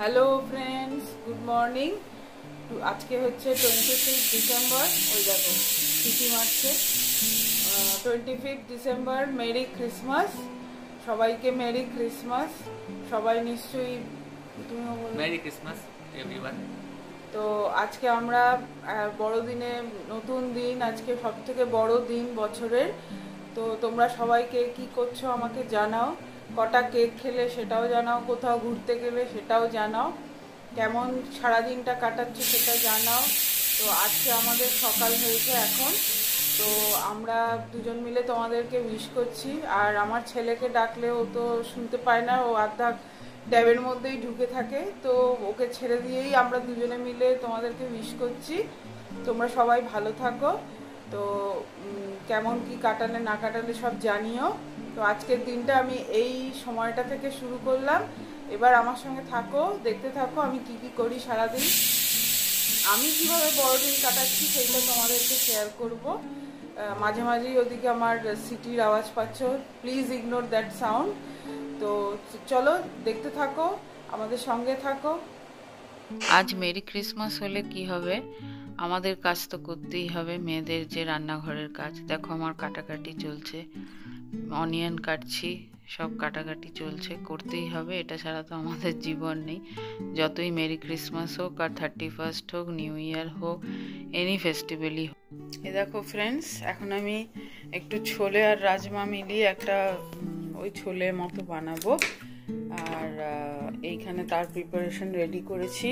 Hello friends, good morning. আজকে হচ্ছে 25 December. ওই দেখো চিঠি মারছে। 25 ডিসেম্বর, মেরি ক্রিসমাস। সবাইকে মেরি ক্রিসমাস। সবাই নিশ্চয়ই, তুমিও বলো মেরি ক্রিসমাস এভরিওয়ান। তো আজকে আমরা বড়দিনে, নতুন দিন, আজকে সব থেকে বড় দিন বছরের। তো তোমরা সবাইকে কি করছো আমাকে জানাও, কটা কেক খেলে সেটাও জানাও, কোথাও ঘুরতে গেলে সেটাও জানাও, কেমন সারাদিনটা কাটাচ্ছো সেটা জানাও। তো আজকে আমাদের সকাল হয়েছে এখন, তো আমরা দুজন মিলে তোমাদেরকে উইশ করছি। আর আমার ছেলেকে ডাকলে ও তো শুনতে পায় না, ও আধা ট্যাবের মধ্যেই ঢুকে থাকে, তো ওকে ছেড়ে দিয়েই আমরা দুজনে মিলে তোমাদেরকে উইশ করছি। তোমরা সবাই ভালো থাকো। তো কেমন কি কাটালে না কাটালে সব জানিও। তো আজকের দিনটা আমি এই সময়টা থেকে শুরু করলাম। এবার আমার সঙ্গে থাকো, দেখতে থাকো আমি কি কি করি সারাদিন, আমি কিভাবে বড়দিন কাটাচ্ছি সেইটা তোমাদেরকে শেয়ার করব। মাঝে মাঝেই ওদিকে আমার সিটির আওয়াজ পাচ্ছ, প্লিজ ইগনোর দ্যাট সাউন্ড। তো চলো দেখতে থাকো, আমাদের সঙ্গে থাকো। আজ মেরি ক্রিসমাস হলে কি হবে, আমাদের কাজ তো করতেই হবে, মেয়েদের যে রান্নাঘরের কাজ। দেখো আমার কাটাকাটি চলছে, অনিয়ন কাটছি, সব কাটাকাটি চলছে, করতেই হবে, এটা ছাড়া তো আমাদের জীবন নেই। যতই মেরি ক্রিসমাস হোক আর 31st হোক, নিউ ইয়ার হোক, এনি ফেস্টিভ্যালই হোক। এ দেখো ফ্রেন্ডস, এখন আমি একটু ছোলে আর রাজমা মিলিয়ে একটা ওই ছোলে মতো বানাবো। আর এইখানে তার প্রিপারেশন রেডি করেছি।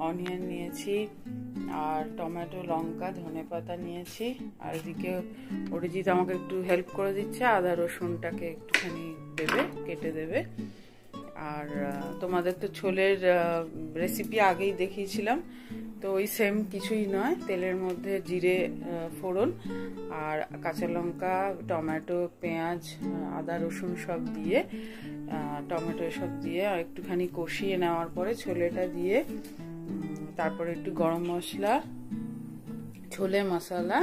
অনিয়ন নিয়েছি, আর টমেটো, লঙ্কা, ধনেপাতা নিয়েছি। আর এদিকে অরিজিৎ আমাকে একটু হেল্প করে দিচ্ছে, আদা রসুনটাকে একটুখানি দেবে, কেটে দেবে। আর তোমাদের তো ছোলের রেসিপি আগেই দেখিয়েছিলাম, তো ওই সেম কিছুই নয়। তেলের মধ্যে জিরে ফোড়ন আর কাঁচা লঙ্কা, টমেটো, পেঁয়াজ, আদা রসুন সব দিয়ে, টমেটো সব দিয়ে আর একটুখানি কষিয়ে নেওয়ার পরে ছোলেটা দিয়ে, তারপরে একটু গরম মশলা, ছোলে মশলা,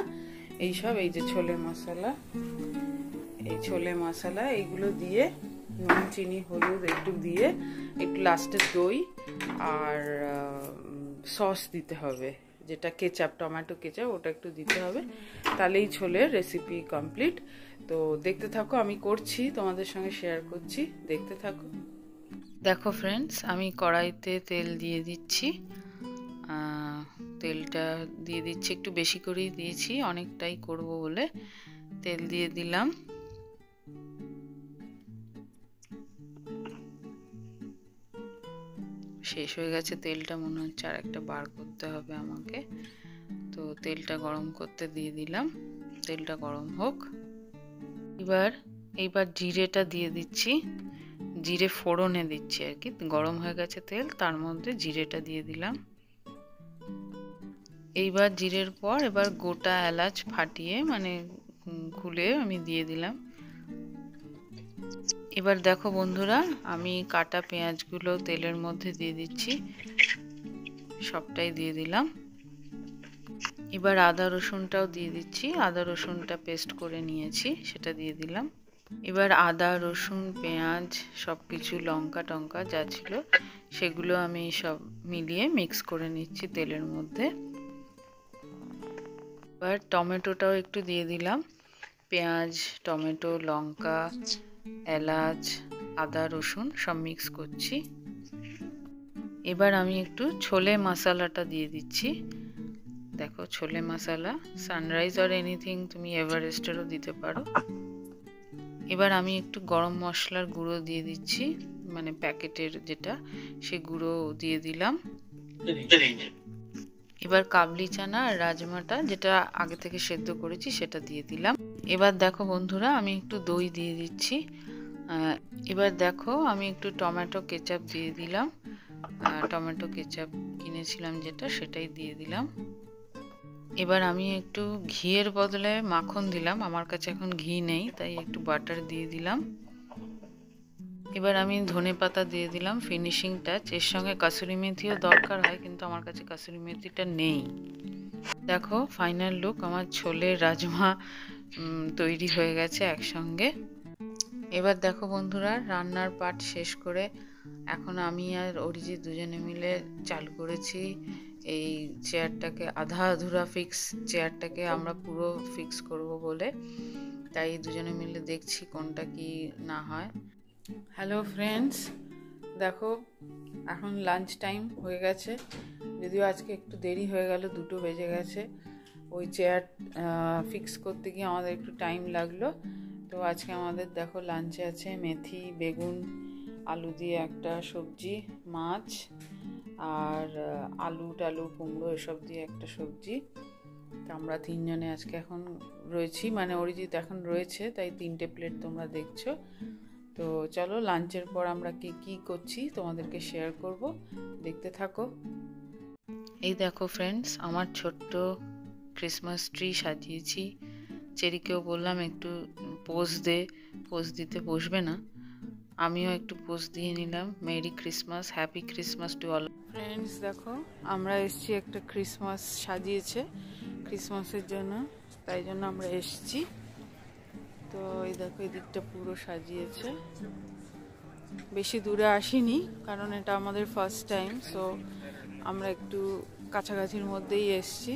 এইসব, এই যে ছোলে মশলা, এই ছোলে মশলা এইগুলো দিয়ে, নুন, চিনি, হলুদ একটু দিয়ে, একটু লাস্টে দই আর সস দিতে হবে, যেটা কেচাপ, টমেটো কেচাপ, ওটা একটু দিতে হবে। তাহলেই ছোলের রেসিপি কমপ্লিট। তো দেখতে থাকো, আমি করছি, তোমাদের সঙ্গে শেয়ার করছি, দেখতে থাকো। দেখো ফ্রেন্ডস, আমি কড়াইতে তেল দিয়ে দিচ্ছি। তেলটা দিয়ে দিচ্ছি, একটু বেশি করেই দিয়েছি, অনেকটাই করব বলে তেল দিয়ে দিলাম। শেষ হয়ে গেছে তেলটা, মনে হচ্ছে আর একটা বার করতে হবে আমাকে। তো তেলটা গরম করতে দিয়ে দিলাম, তেলটা গরম হোক। এইবার জিরেটা দিয়ে দিচ্ছি, জিরে ফোড়নে দিচ্ছি আর কি। গরম হয়ে গেছে তেল, তার মধ্যে জিরেটা দিয়ে দিলাম। এইবার জিরের পর এবার গোটা এলাচ ফাটিয়ে, মানে খুলে আমি দিয়ে দিলাম। এবার দেখো বন্ধুরা, আমি কাটা পেঁয়াজগুলো তেলের মধ্যে দিয়ে দিচ্ছি, সবটাই দিয়ে দিলাম। এবার আদা রসুনটাও দিয়ে দিচ্ছি, আদা রসুনটা পেস্ট করে নিয়েছি, সেটা দিয়ে দিলাম। এবার আদা রসুন পেঁয়াজ সব কিছু, লঙ্কা টঙ্কা যা ছিল সেগুলো আমি সব মিলিয়ে মিক্স করে নিচ্ছি তেলের মধ্যে। এবার টমেটোটাও একটু দিয়ে দিলাম, পেঁয়াজ, টমেটো, লঙ্কা, এলাচ, আদা রসুন সব মিক্স করছি। এবার আমি একটু ছোলে মশলাটা দিয়ে দিচ্ছি। দেখো ছোলে মশলা, সানরাইজ আর এনিথিং, তুমি এভারেস্টেরও দিতে পারো। এবার আমি একটু গরম মশলার গুঁড়ো দিয়ে দিচ্ছি, মানে প্যাকেটের যেটা, সে গুঁড়ো দিয়ে দিলাম। এবার কাবলি চানা আর রাজমাটা, যেটা আগে থেকে সেদ্ধ করেছি, সেটা দিয়ে দিলাম। এবার দেখো বন্ধুরা, আমি একটু দই দিয়ে দিচ্ছি। এবার দেখো আমি একটু টমেটো কেচাপ দিয়ে দিলাম, টমেটো কেচাপ কিনেছিলাম যেটা, সেটাই দিয়ে দিলাম। এবার আমি একটু ঘিয়ের বদলে মাখন দিলাম, আমার কাছে এখন ঘি নেই, তাই একটু বাটার দিয়ে দিলাম। এবার আমি ধনেপাতা দিয়ে দিলাম, ফিনিশিং টাচ। এর সঙ্গে কাসুরি মেথিও দরকার হয়, কিন্তু আমার কাছে কাসুরি মেথিটা নেই। দেখো ফাইনাল লুক, আমার ছোলে রাজমা তৈরি হয়ে গেছে একসঙ্গে। এবার দেখো বন্ধুরা, রান্নার পার্ট শেষ করে এখন আমি আর অরিজিৎ দুজনে মিলে চালু করেছি এই চেয়ারটাকে, আধা আধুরা ফিক্স চেয়ারটাকে আমরা পুরো ফিক্স করব বলে, তাই দুজনে মিলে দেখছি কোনটা কি না হয়। হ্যালো ফ্রেন্ডস, দেখো এখন লাঞ্চ টাইম হয়ে গেছে, যদিও আজকে একটু দেরি হয়ে গেল, 2টো বেজে গেছে। ওই চেয়ার ফিক্স করতে গিয়ে আমাদের একটু টাইম লাগলো। তো আজকে আমাদের দেখো লাঞ্চে আছে মেথি, বেগুন, আলু দিয়ে একটা সবজি, মাছ আর আলু টালু কুমড়ো এসব দিয়ে একটা সবজি। তো আমরা 3 জনে আজকে এখন রয়েছি, মানে অরিজিৎ এখন রয়েছে, তাই 3টে প্লেট তোমরা দেখছো। তো চলো লাঞ্চের পর আমরা কি করছি তোমাদেরকে শেয়ার করব, দেখতে থাকো। এই দেখো ফ্রেন্ডস, আমার ছোট্ট ক্রিসমাস ট্রি সাজিয়েছি। চেরিকেও বললাম একটু পোজ দিতে বসবে না, আমিও একটু পোজ দিয়ে নিলাম। Merry Christmas, happy Christmas to all. Friends দেখো, আমরা এসছি, একটা ক্রিসমাস সাজিয়েছে ক্রিসমাসের জন্য, তাই জন্য আমরা এসছি। তো এই দেখো এদিকটা পুরো সাজিয়েছে। বেশি দূরে আসিনি কারণ এটা আমাদের ফার্স্ট টাইম, সো আমরা একটু কাছাকাছির মধ্যেই এসছি।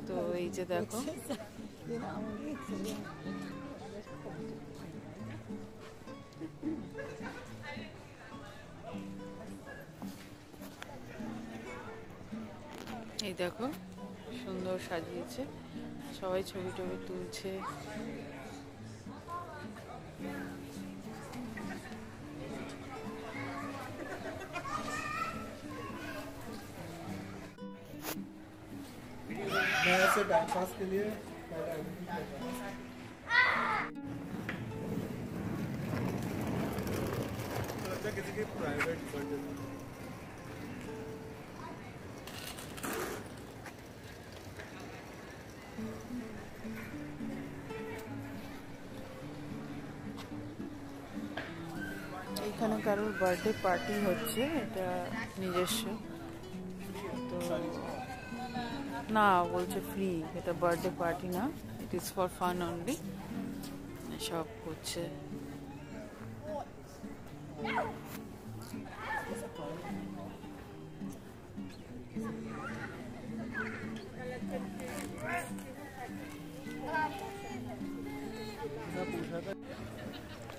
তো এই যে দেখো, এই দেখো সুন্দর সাজিয়েছে, সবাই ছবি টবি তুলছে। टाइम पास के लिए किसी की प्राइवेट बर्थडे এখানে কারোর বার্থডে পার্টি হচ্ছে, এটা নিজস্ব। তো না, বলছে ফ্রি, এটা বার্থডে পার্টি না, it is for fun only. সব হচ্ছে।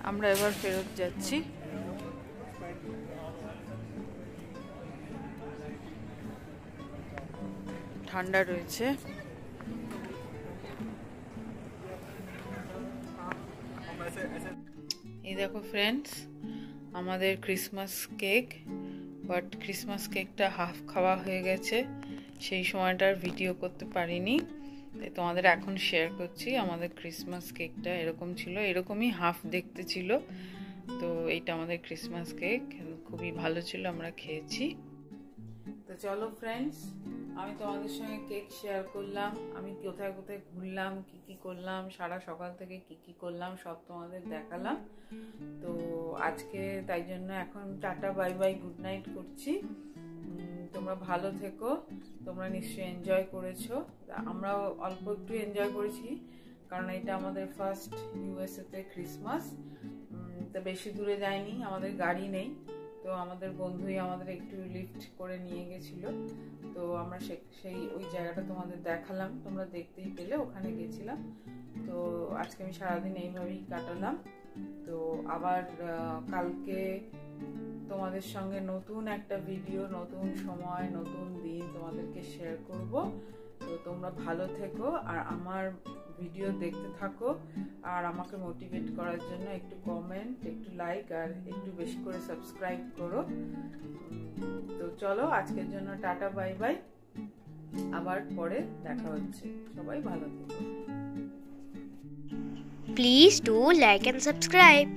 আমরা এবার ফেরত যাচ্ছি। ঠান্ডা রয়েছে। এই দেখো ফ্রেন্ডস, আমাদের ক্রিসমাস কেক, বাট ক্রিসমাস কেকটা হাফ খাওয়া হয়ে গেছে, সেই সময়টার ভিডিও করতে পারিনি, তাই তোমাদের এখন শেয়ার করছি। আমাদের ক্রিসমাস কেকটা এরকম ছিল, এরকমই হাফ দেখতে ছিল। তো এইটা আমাদের ক্রিসমাস কেক, খুবই ভালো ছিল, আমরা খেয়েছি। তো চলো ফ্রেন্ডস, আমি তোমাদের সঙ্গে কেক শেয়ার করলাম, আমি কোথায় কোথায় ঘুরলাম, কি করলাম, সারা সকাল থেকে কি করলাম সব তোমাদের দেখালাম। তো আজকে তাই জন্য এখন tata bye bye good night করছি। তোমরা ভালো থেকো, তোমরা নিশ্চয়ই এনজয় করেছো, আমরাও অল্প একটু এনজয় করেছি, কারণ এটা আমাদের ফার্স্ট ইউএসএতে ক্রিসমাস। তো বেশি দূরে যাইনি, আমাদের গাড়ি নেই, তো আমাদের বন্ধুই আমাদের একটু লিফট করে নিয়ে গেছিল। তো আমরা সেই ওই জায়গাটা তোমাদের দেখালাম, তোমরা দেখতেই পেলে, ওখানে গেছিলাম। তো আজকে আমি সারাদিন এইভাবেই কাটালাম। তো আবার কালকে তোমাদের সঙ্গে নতুন একটা ভিডিও, নতুন সময়, নতুন দিন তোমাদেরকে শেয়ার করব। তো তোমরা ভালো থেকো আর আমার ভিডিও দেখতে থাকো, আর আমাকে মোটিভেট করার জন্য একটু কমেন্ট, একটু লাইক আর একটু বেশি করে সাবস্ক্রাইব করো। তো চলো আজকের জন্য টাটা বাই বাই, আবার পরে দেখা হচ্ছে, সবাই ভালো থেকো। Please do like and subscribe.